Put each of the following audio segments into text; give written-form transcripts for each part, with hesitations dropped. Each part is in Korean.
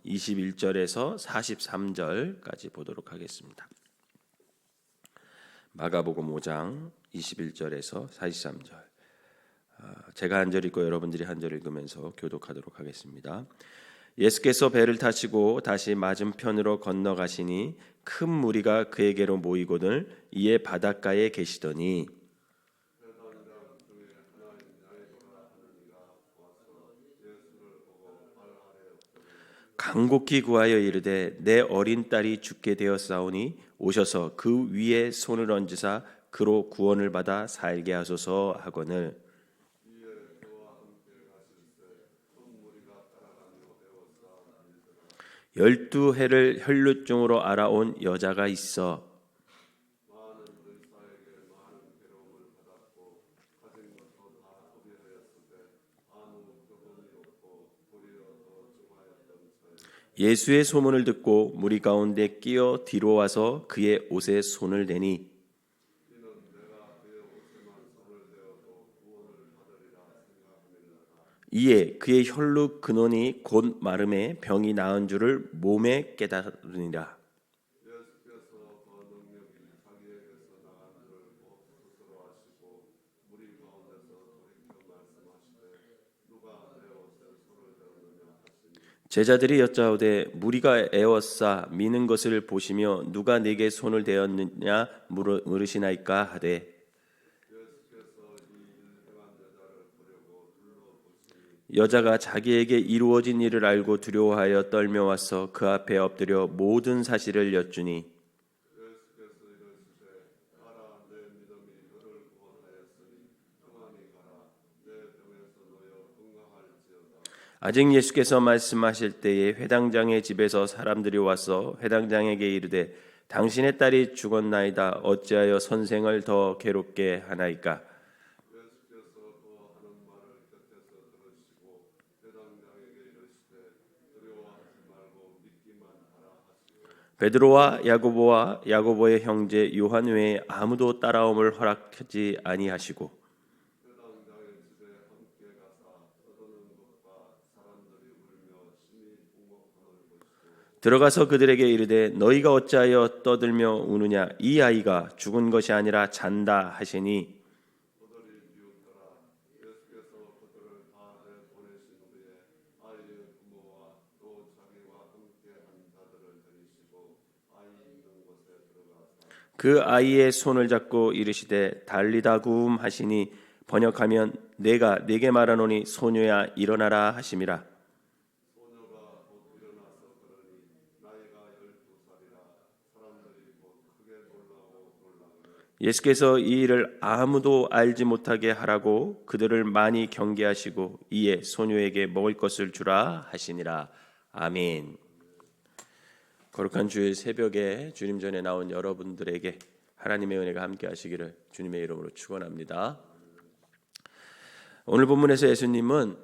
21절에서 43절까지 보도록 하겠습니다. 마가복음 5장 21절에서 43절. 제가 한 절 읽고 여러분들이 한 절 읽으면서 교독하도록 하겠습니다. 예수께서 배를 타시고 다시 맞은편으로 건너가시니 큰 무리가 그에게로 모이거늘 이에 바닷가에 계시더니 간곡히 구하여 이르되 내 어린 딸이 죽게 되었사오니 오셔서 그 위에 손을 얹으사 그로 구원을 받아 살게 하소서 하거늘 열두 해를 혈루증으로 알아온 여자가 있어 예수의 소문을 듣고 무리 가운데 끼어 뒤로 와서 그의 옷에 손을 대니 이에 그의 혈루 근원이 곧 마름에 병이 나은 줄을 몸에 깨달으니라. 제자들이 여짜오되 무리가 애워싸 미는 것을 보시며 누가 내게 손을 대었느냐 물으시나이까 하되 여자가 자기에게 이루어진 일을 알고 두려워하여 떨며 와서 그 앞에 엎드려 모든 사실을 여쭈니 아직 예수께서 말씀하실 때에 회당장의 집에서 사람들이 와서 회당장에게 이르되 당신의 딸이 죽었나이다. 어찌하여 선생을 더 괴롭게 하나이까? 베드로와 야고보와 야고보의 형제 요한 외에 아무도 따라옴을 허락하지 아니하시고 들어가서 그들에게 이르되 너희가 어찌하여 떠들며 우느냐 이 아이가 죽은 것이 아니라 잔다 하시니 그 아이의 손을 잡고 이르시되 달리다굼 하시니 번역하면 내가 네게 말하노니 소녀야 일어나라 하심이라. 예수께서 이 일을 아무도 알지 못하게 하라고 그들을 많이 경계하시고 이에 소녀에게 먹을 것을 주라 하시니라. 아멘. 거룩한 주일 새벽에 주님 전에 나온 여러분들에게 하나님의 은혜가 함께 하시기를 주님의 이름으로 축원합니다. 오늘 본문에서 예수님은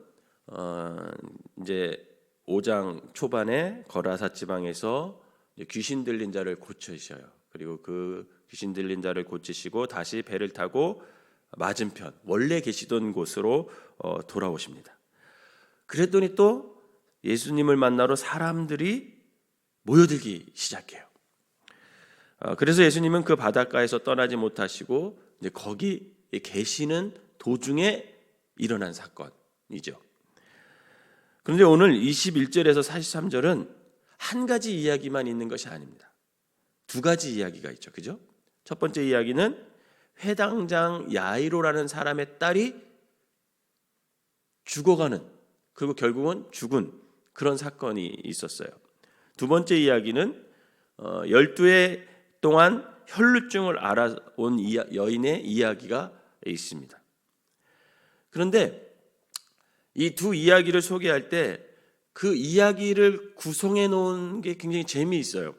이제 5장 초반에 거라사 지방에서 귀신 들린 자를 고치셔요. 그리고 그 귀신 들린 자를 고치시고 다시 배를 타고 맞은편 원래 계시던 곳으로 돌아오십니다. 그랬더니 또 예수님을 만나러 사람들이 모여들기 시작해요. 그래서 예수님은 그 바닷가에서 떠나지 못하시고 이제 거기 계시는 도중에 일어난 사건이죠. 그런데 오늘 21절에서 43절은 한 가지 이야기만 있는 것이 아닙니다. 두 가지 이야기가 있죠. 그죠? 첫 번째 이야기는 회당장 야이로라는 사람의 딸이 죽어가는, 그리고 결국은 죽은 그런 사건이 있었어요. 두 번째 이야기는 12해 동안 혈루증을 알아온 여인의 이야기가 있습니다. 그런데 이 두 이야기를 소개할 때 그 이야기를 구성해 놓은 게 굉장히 재미있어요.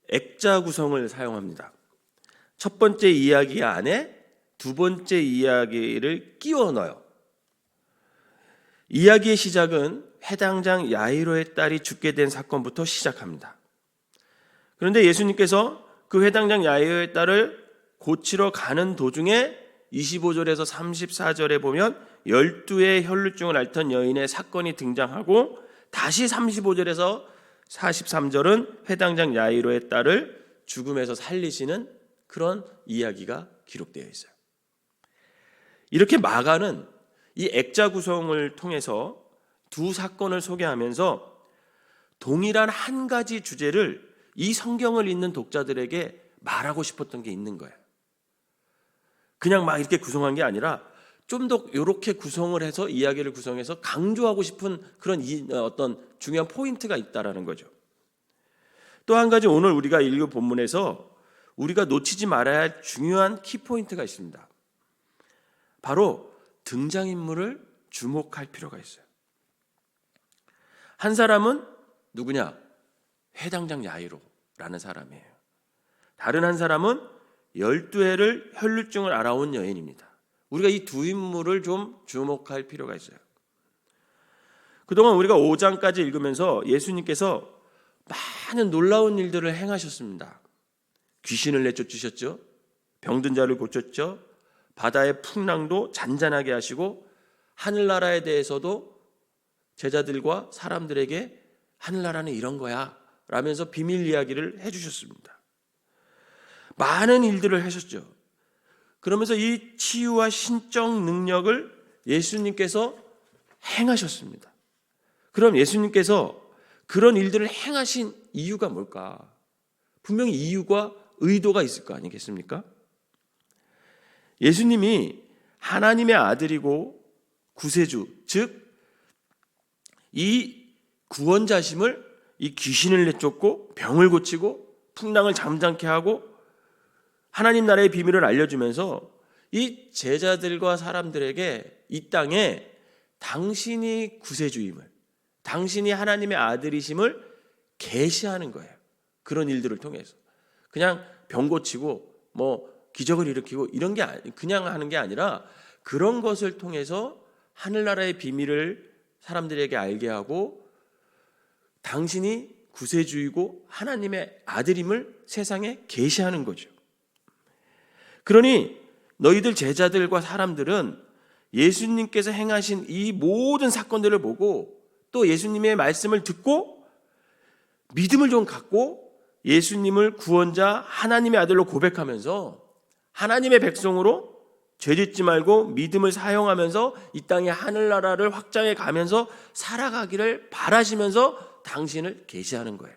액자 구성을 사용합니다. 첫 번째 이야기 안에 두 번째 이야기를 끼워 넣어요. 이야기의 시작은 회당장 야이로의 딸이 죽게 된 사건부터 시작합니다. 그런데 예수님께서 그 회당장 야이로의 딸을 고치러 가는 도중에 25절에서 34절에 보면 12의 혈루증을 앓던 여인의 사건이 등장하고 다시 35절에서 43절은 회당장 야이로의 딸을 죽음에서 살리시는 그런 이야기가 기록되어 있어요. 이렇게 마가는 이 액자 구성을 통해서 두 사건을 소개하면서 동일한 한 가지 주제를 이 성경을 읽는 독자들에게 말하고 싶었던 게 있는 거예요. 그냥 막 이렇게 구성한 게 아니라 좀 더 이렇게 구성을 해서 이야기를 구성해서 강조하고 싶은 그런 어떤 중요한 포인트가 있다라는 거죠. 또 한 가지 오늘 우리가 읽은 본문에서 우리가 놓치지 말아야 할 중요한 키포인트가 있습니다. 바로 등장인물을 주목할 필요가 있어요. 한 사람은 누구냐? 회당장 야이로라는 사람이에요. 다른 한 사람은 12해를 혈루증을 앓아온 여인입니다. 우리가 이 두 인물을 좀 주목할 필요가 있어요. 그동안 우리가 5장까지 읽으면서 예수님께서 많은 놀라운 일들을 행하셨습니다. 귀신을 내쫓으셨죠. 병든 자를 고쳤죠. 바다의 풍랑도 잔잔하게 하시고 하늘나라에 대해서도 제자들과 사람들에게 하늘나라는 이런 거야 라면서 비밀 이야기를 해주셨습니다. 많은 일들을 하셨죠. 그러면서 이 치유와 신적 능력을 예수님께서 행하셨습니다. 그럼 예수님께서 그런 일들을 행하신 이유가 뭘까? 분명히 이유가 의도가 있을 거 아니겠습니까? 예수님이 하나님의 아들이고 구세주, 즉 이 구원자심을 이 귀신을 내쫓고 병을 고치고 풍랑을 잠잠케 하고 하나님 나라의 비밀을 알려주면서 이 제자들과 사람들에게 이 땅에 당신이 구세주임을, 당신이 하나님의 아들이심을 계시하는 거예요. 그런 일들을 통해서 그냥 병 고치고 뭐 기적을 일으키고 이런 게 그냥 하는 게 아니라 그런 것을 통해서 하늘나라의 비밀을 사람들에게 알게 하고 당신이 구세주이고 하나님의 아들임을 세상에 계시하는 거죠. 그러니 너희들 제자들과 사람들은 예수님께서 행하신 이 모든 사건들을 보고 또 예수님의 말씀을 듣고 믿음을 좀 갖고 예수님을 구원자 하나님의 아들로 고백하면서 하나님의 백성으로 죄짓지 말고 믿음을 사용하면서 이 땅의 하늘나라를 확장해 가면서 살아가기를 바라시면서 당신을 계시하는 거예요.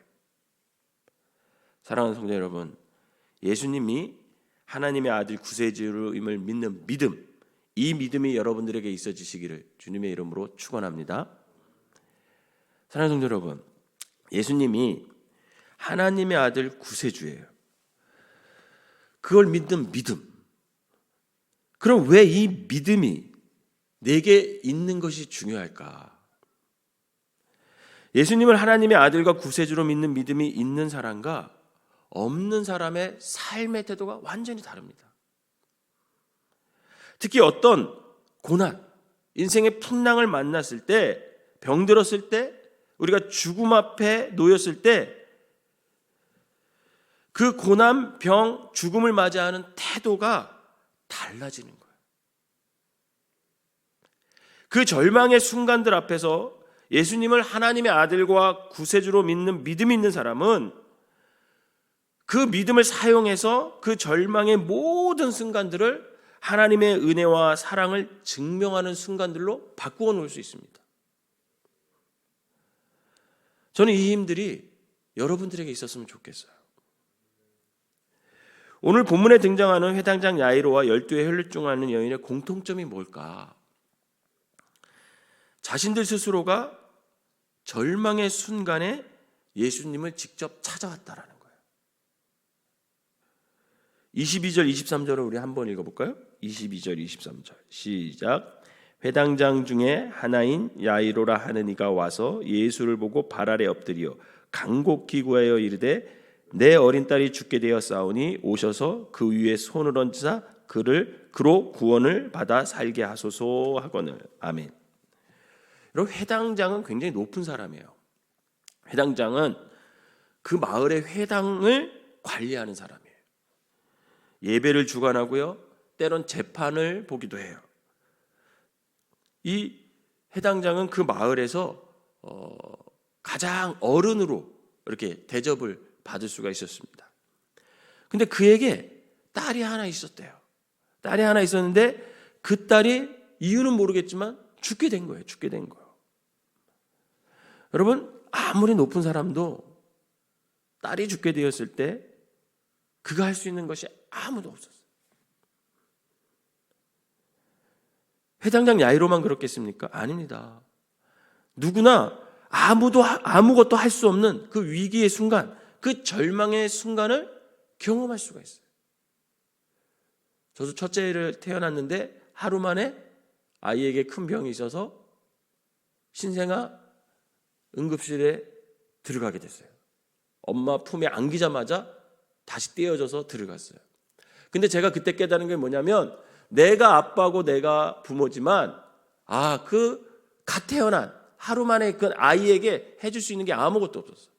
사랑하는 성도 여러분, 예수님이 하나님의 아들 구세주임을 믿는 믿음, 이 믿음이 여러분들에게 있어지시기를 주님의 이름으로 축원합니다. 사랑하는 성도 여러분, 예수님이 하나님의 아들 구세주예요. 그걸 믿는 믿음. 그럼 왜 이 믿음이 내게 있는 것이 중요할까? 예수님을 하나님의 아들과 구세주로 믿는 믿음이 있는 사람과 없는 사람의 삶의 태도가 완전히 다릅니다. 특히 어떤 고난, 인생의 풍랑을 만났을 때, 병들었을 때, 우리가 죽음 앞에 놓였을 때 그 고난, 병, 죽음을 맞이하는 태도가 달라지는 거예요. 그 절망의 순간들 앞에서 예수님을 하나님의 아들과 구세주로 믿는 믿음이 있는 사람은 그 믿음을 사용해서 그 절망의 모든 순간들을 하나님의 은혜와 사랑을 증명하는 순간들로 바꾸어 놓을 수 있습니다. 저는 이 힘들이 여러분들에게 있었으면 좋겠어요. 오늘 본문에 등장하는 회당장 야이로와 12의 혈루증 앓는 여인의 공통점이 뭘까? 자신들 스스로가 절망의 순간에 예수님을 직접 찾아왔다라는 거예요. 22절, 23절을 우리 한번 읽어볼까요? 22절, 23절 시작. 회당장 중에 하나인 야이로라 하는 이가 와서 예수를 보고 발 아래 엎드려 간곡히 구하여 이르되 내 어린 딸이 죽게 되었사오니 오셔서 그 위에 손을 얹으사 그로 구원을 받아 살게 하소서 하거늘. 아멘. 여러분, 회당장은 굉장히 높은 사람이에요. 회당장은 그 마을의 회당을 관리하는 사람이에요. 예배를 주관하고요, 때론 재판을 보기도 해요. 이 회당장은 그 마을에서 가장 어른으로 이렇게 대접을 받을 수가 있었습니다. 근데 그에게 딸이 하나 있었대요. 딸이 하나 있었는데 그 딸이 이유는 모르겠지만 죽게 된 거예요. 죽게 된 거예요. 여러분, 아무리 높은 사람도 딸이 죽게 되었을 때 그가 할 수 있는 것이 아무도 없었어요. 회당장 야이로만 그렇겠습니까? 아닙니다. 누구나 아무것도 할 수 없는 그 위기의 순간, 그 절망의 순간을 경험할 수가 있어요. 저도 첫째를 태어났는데 하루 만에 아이에게 큰 병이 있어서 신생아 응급실에 들어가게 됐어요. 엄마 품에 안기자마자 다시 떼어져서 들어갔어요. 근데 제가 그때 깨달은 게 뭐냐면 내가 아빠고 내가 부모지만 그 갓 태어난 하루 만에 그 아이에게 해줄 수 있는 게 아무것도 없었어요.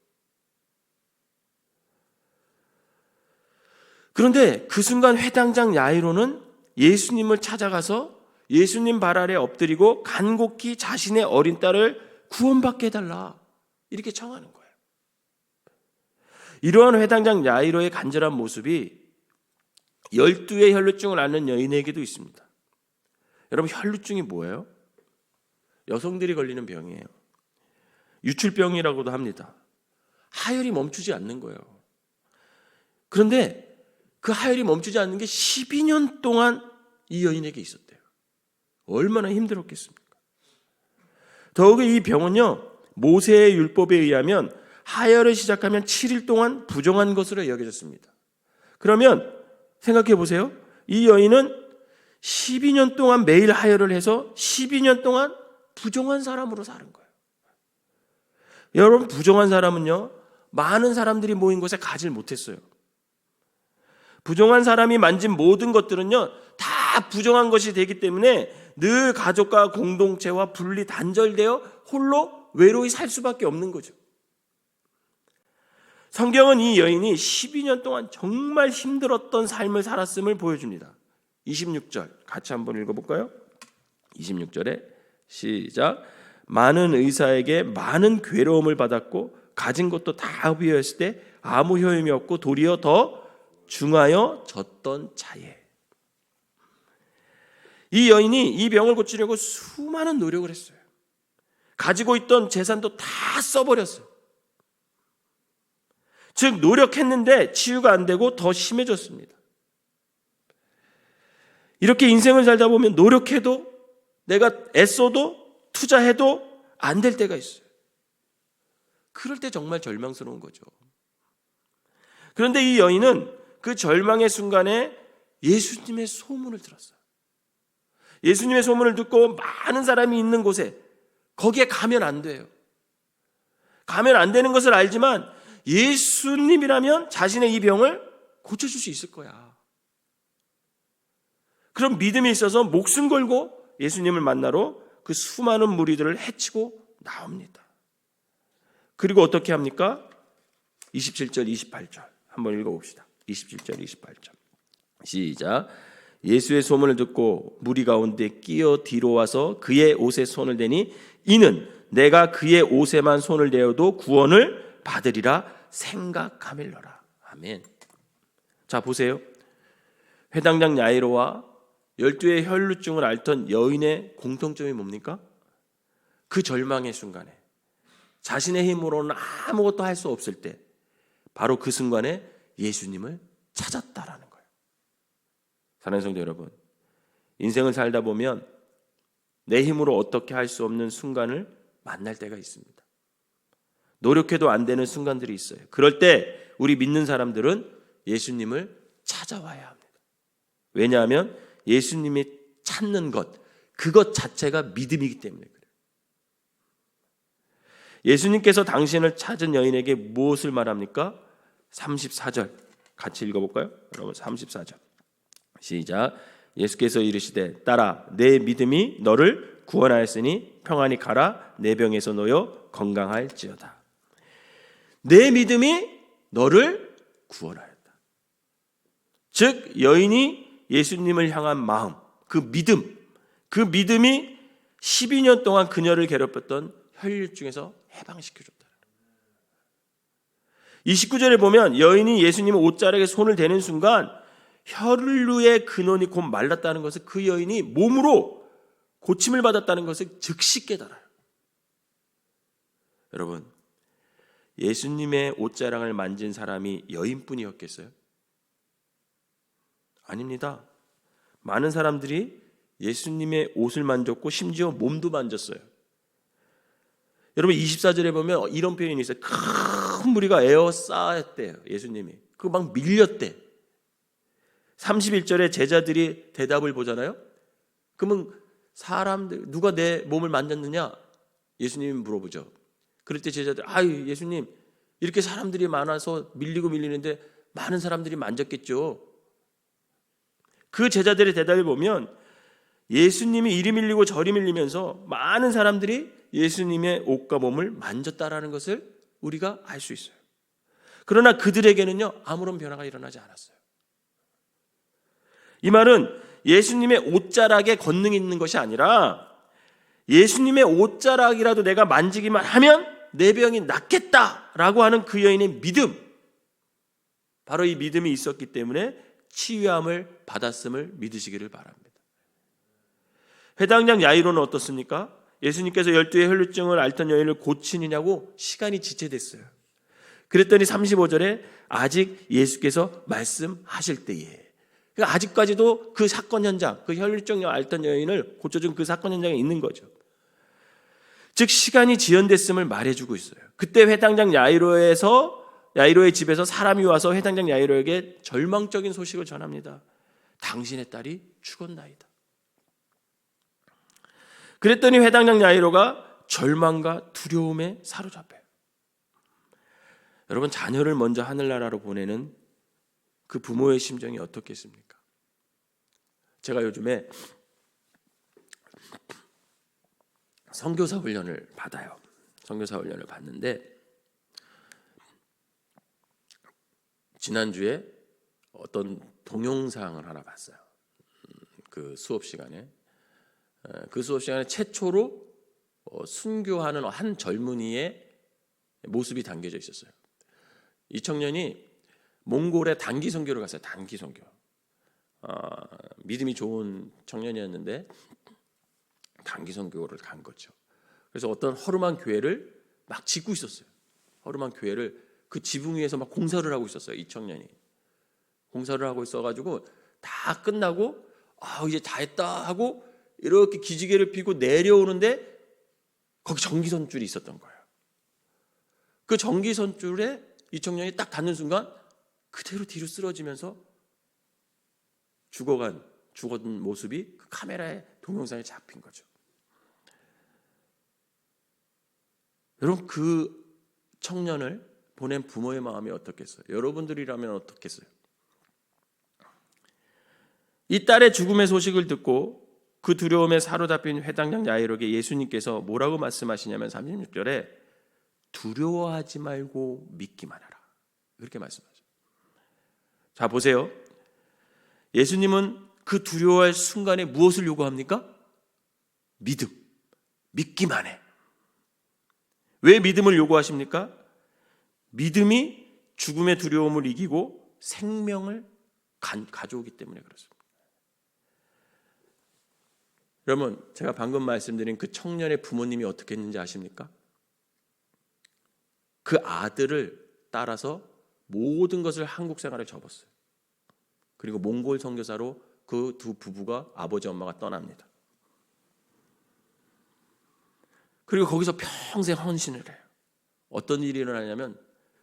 그런데 그 순간 회당장 야이로는 예수님을 찾아가서 예수님 발 아래 엎드리고 간곡히 자신의 어린 딸을 구원받게 해달라 이렇게 청하는 거예요. 이러한 회당장 야이로의 간절한 모습이 12의 혈루증을 앓는 여인에게도 있습니다. 여러분, 혈루증이 뭐예요? 여성들이 걸리는 병이에요. 유출병이라고도 합니다. 하혈이 멈추지 않는 거예요. 그런데 그 하혈이 멈추지 않는 게 12년 동안 이 여인에게 있었대요. 얼마나 힘들었겠습니까? 더욱이 이 병은요, 모세의 율법에 의하면 하혈을 시작하면 7일 동안 부정한 것으로 여겨졌습니다. 그러면 생각해 보세요. 이 여인은 12년 동안 매일 하혈을 해서 12년 동안 부정한 사람으로 사는 거예요. 여러분, 부정한 사람은요, 많은 사람들이 모인 곳에 가질 못했어요. 부정한 사람이 만진 모든 것들은요, 다 부정한 것이 되기 때문에 늘 가족과 공동체와 분리 단절되어 홀로 외로이 살 수밖에 없는 거죠. 성경은 이 여인이 12년 동안 정말 힘들었던 삶을 살았음을 보여줍니다. 26절 같이 한번 읽어볼까요? 26절에 시작. 많은 의사에게 많은 괴로움을 받았고 가진 것도 다 허비였을 때 아무 효용이 없고 도리어 더 중하여 졌던 차에 이 여인이 이 병을 고치려고 수많은 노력을 했어요. 가지고 있던 재산도 다 써버렸어요. 즉 노력했는데 치유가 안 되고 더 심해졌습니다. 이렇게 인생을 살다 보면 노력해도 내가 애써도 투자해도 안 될 때가 있어요. 그럴 때 정말 절망스러운 거죠. 그런데 이 여인은 그 절망의 순간에 예수님의 소문을 들었어요. 예수님의 소문을 듣고 많은 사람이 있는 곳에 거기에 가면 안 돼요. 가면 안 되는 것을 알지만 예수님이라면 자신의 이 병을 고쳐줄 수 있을 거야. 그런 믿음이 있어서 목숨 걸고 예수님을 만나러 그 수많은 무리들을 헤치고 나옵니다. 그리고 어떻게 합니까? 27절, 28절 한번 읽어봅시다. 27절, 28절 시작. 예수의 소문을 듣고 무리 가운데 끼어 뒤로 와서 그의 옷에 손을 대니 이는 내가 그의 옷에만 손을 대어도 구원을 받으리라 생각하밀러라. 아멘. 자, 보세요. 회당장 야이로와 12의 혈루증을 앓던 여인의 공통점이 뭡니까? 그 절망의 순간에 자신의 힘으로는 아무것도 할 수 없을 때 바로 그 순간에 예수님을 찾았다라는 거예요. 사랑하는 성도 여러분, 인생을 살다 보면 내 힘으로 어떻게 할 수 없는 순간을 만날 때가 있습니다. 노력해도 안 되는 순간들이 있어요. 그럴 때 우리 믿는 사람들은 예수님을 찾아와야 합니다. 왜냐하면 예수님이 찾는 것, 그것 자체가 믿음이기 때문에 그래요. 예수님께서 당신을 찾은 여인에게 무엇을 말합니까? 34절 같이 읽어볼까요? 여러분 34절 시작. 예수께서 이르시되 딸아 내 믿음이 너를 구원하였으니 평안히 가라 내 병에서 놓여 건강할지어다. 내 믿음이 너를 구원하였다. 즉 여인이 예수님을 향한 마음, 그 믿음이 12년 동안 그녀를 괴롭혔던 혈류증에서 해방시켜줬다. 29절에 보면 여인이 예수님의 옷자락에 손을 대는 순간 혈루의 근원이 곧 말랐다는 것을 그 여인이 몸으로 고침을 받았다는 것을 즉시 깨달아요. 여러분, 예수님의 옷자락을 만진 사람이 여인뿐이었겠어요? 아닙니다. 많은 사람들이 예수님의 옷을 만졌고 심지어 몸도 만졌어요. 여러분 24절에 보면 이런 표현이 있어요. 큰 무리가 에워싸였대요. 예수님이. 그 막 밀렸대. 31절에 제자들이 대답을 보잖아요. 그러면 사람들 누가 내 몸을 만졌느냐? 예수님이 물어보죠. 그럴 때 제자들 아유 예수님 이렇게 사람들이 많아서 밀리고 밀리는데 많은 사람들이 만졌겠죠. 그 제자들의 대답을 보면 예수님이 이리 밀리고 저리 밀리면서 많은 사람들이 예수님의 옷과 몸을 만졌다라는 것을 우리가 알 수 있어요. 그러나 그들에게는요 아무런 변화가 일어나지 않았어요. 이 말은 예수님의 옷자락에 권능이 있는 것이 아니라 예수님의 옷자락이라도 내가 만지기만 하면 내 병이 낫겠다라고 하는 그 여인의 믿음, 바로 이 믿음이 있었기 때문에 치유함을 받았음을 믿으시기를 바랍니다. 회당장 야이로는 어떻습니까? 예수님께서 12의 혈루증을 앓던 여인을 고치느냐고 시간이 지체됐어요. 그랬더니 35절에 아직 예수께서 말씀하실 때에, 그러니까 아직까지도 그 사건 현장, 그 혈루증을 앓던 여인을 고쳐준 그 사건 현장에 있는 거죠. 즉 시간이 지연됐음을 말해주고 있어요. 그때 회당장 야이로의 집에서 사람이 와서 회당장 야이로에게 절망적인 소식을 전합니다. 당신의 딸이 죽었나이다. 그랬더니 회당장 야이로가 절망과 두려움에 사로잡혀요. 여러분 자녀를 먼저 하늘나라로 보내는 그 부모의 심정이 어떻겠습니까? 제가 요즘에 선교사 훈련을 받아요. 선교사 훈련을 받는데 지난주에 어떤 동영상을 하나 봤어요. 그 수업 시간에 최초로 순교하는 한 젊은이의 모습이 담겨져 있었어요. 이 청년이 몽골에 단기 선교를 갔어요. 단기 선교. 믿음이 좋은 청년이었는데 단기 선교를 간 거죠. 그래서 어떤 허름한 교회를 막 짓고 있었어요. 허름한 교회를 그 지붕 위에서 막 공사를 하고 있었어요. 이 청년이 공사를 하고 있어가지고 다 끝나고 이제 다 했다 하고 이렇게 기지개를 피고 내려오는데 거기 전기선줄이 있었던 거예요. 그 전기선줄에 이 청년이 딱 닿는 순간 그대로 뒤로 쓰러지면서 죽은 모습이 그 카메라의 동영상에 잡힌 거죠. 여러분 그 청년을 보낸 부모의 마음이 어떻겠어요? 여러분들이라면 어떻겠어요? 이 딸의 죽음의 소식을 듣고 그 두려움에 사로잡힌 회당장 야이로에게 예수님께서 뭐라고 말씀하시냐면 36절에 두려워하지 말고 믿기만 하라. 그렇게 말씀하죠. 자 보세요. 예수님은 그 두려워할 순간에 무엇을 요구합니까? 믿음. 믿기만 해. 왜 믿음을 요구하십니까? 믿음이 죽음의 두려움을 이기고 생명을 가져오기 때문에 그렇습니다. 여러분 제가 방금 말씀드린 그 청년의 부모님이 어떻게 했는지 아십니까? 그 아들을 따라서 모든 것을 한국 생활에 접었어요. 그리고 몽골 선교사로 그 두 부부가 아버지 엄마가 떠납니다. 그리고 거기서 평생 헌신을 해요. 어떤 일이 일어나냐면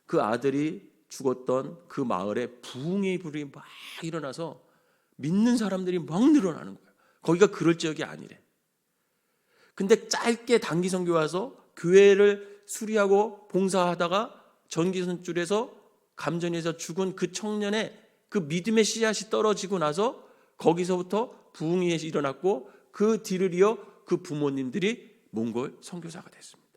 그 아들이 죽었던 그 마을에 부흥의 불이 막 일어나서 믿는 사람들이 막 늘어나는 거예요. 거기가 그럴 지역이 아니래. 근데 짧게 단기 선교 와서 교회를 수리하고 봉사하다가 전기선줄에서 감전에서 죽은 그 청년의 그 믿음의 씨앗이 떨어지고 나서 거기서부터 부흥이 일어났고 그 뒤를 이어 그 부모님들이 몽골 선교사가 됐습니다.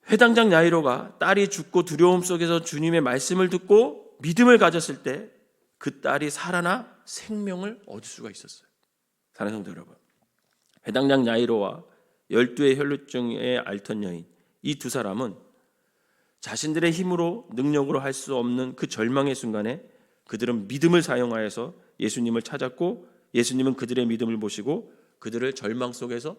회당장 야이로가 딸이 죽고 두려움 속에서 주님의 말씀을 듣고 믿음을 가졌을 때 그 딸이 살아나 생명을 얻을 수가 있었어요. 사랑하는 성도 여러분, 회당장 야이로와 12의 혈루증에 앓던 여인, 이 두 사람은 자신들의 힘으로 능력으로 할 수 없는 그 절망의 순간에 그들은 믿음을 사용하여서 예수님을 찾았고, 예수님은 그들의 믿음을 보시고 그들을 절망 속에서,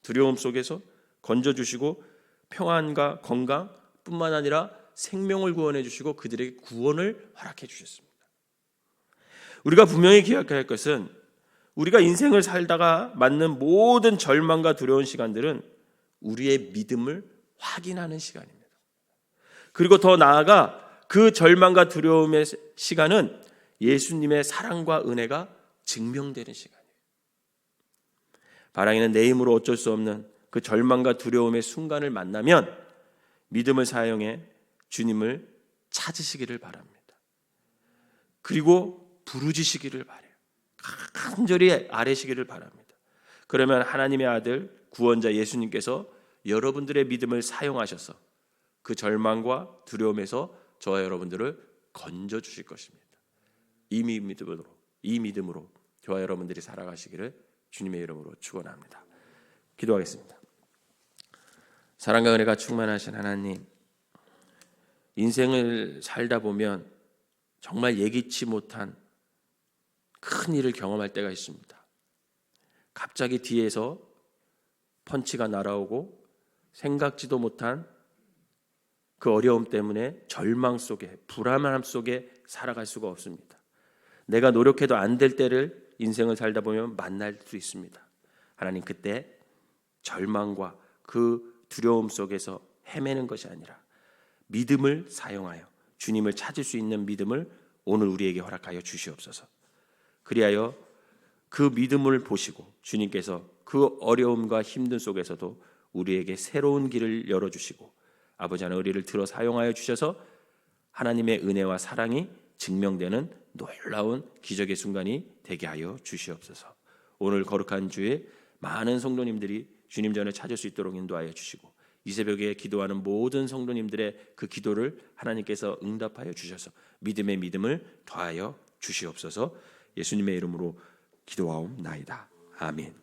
두려움 속에서 건져주시고 평안과 건강뿐만 아니라 생명을 구원해 주시고 그들에게 구원을 허락해 주셨습니다. 우리가 분명히 기억해야 할 것은, 우리가 인생을 살다가 맞는 모든 절망과 두려운 시간들은 우리의 믿음을 확인하는 시간입니다. 그리고 더 나아가 그 절망과 두려움의 시간은 예수님의 사랑과 은혜가 증명되는 시간이에요. 바랑이는 내 힘으로 어쩔 수 없는 그 절망과 두려움의 순간을 만나면 믿음을 사용해 주님을 찾으시기를 바랍니다. 그리고 부르짖으시기를 바라요. 간절히 아뢰시기를 바랍니다. 그러면 하나님의 아들 구원자 예수님께서 여러분들의 믿음을 사용하셔서 그 절망과 두려움에서 저와 여러분들을 건져 주실 것입니다. 이 믿음으로 저와 여러분들이 살아가시기를 주님의 이름으로 축원합니다. 기도하겠습니다. 사랑과 은혜가 충만하신 하나님, 인생을 살다 보면 정말 예기치 못한 큰 일을 경험할 때가 있습니다. 갑자기 뒤에서 펀치가 날아오고 생각지도 못한 그 어려움 때문에 절망 속에, 불안함 속에 살아갈 수가 없습니다. 내가 노력해도 안 될 때를 인생을 살다 보면 만날 수 있습니다. 하나님, 그때 절망과 그 두려움 속에서 헤매는 것이 아니라 믿음을 사용하여 주님을 찾을 수 있는 믿음을 오늘 우리에게 허락하여 주시옵소서. 그리하여 그 믿음을 보시고 주님께서 그 어려움과 힘든 속에서도 우리에게 새로운 길을 열어주시고 아버지 하나님, 우리를 들어 사용하여 주셔서 하나님의 은혜와 사랑이 증명되는 놀라운 기적의 순간이 되게 하여 주시옵소서. 오늘 거룩한 주에 많은 성도님들이 주님 전에 찾을 수 있도록 인도하여 주시고 이 새벽에 기도하는 모든 성도님들의 그 기도를 하나님께서 응답하여 주셔서 믿음의 믿음을 더하여 주시옵소서. 예수님의 이름으로 기도하옵나이다. 아멘.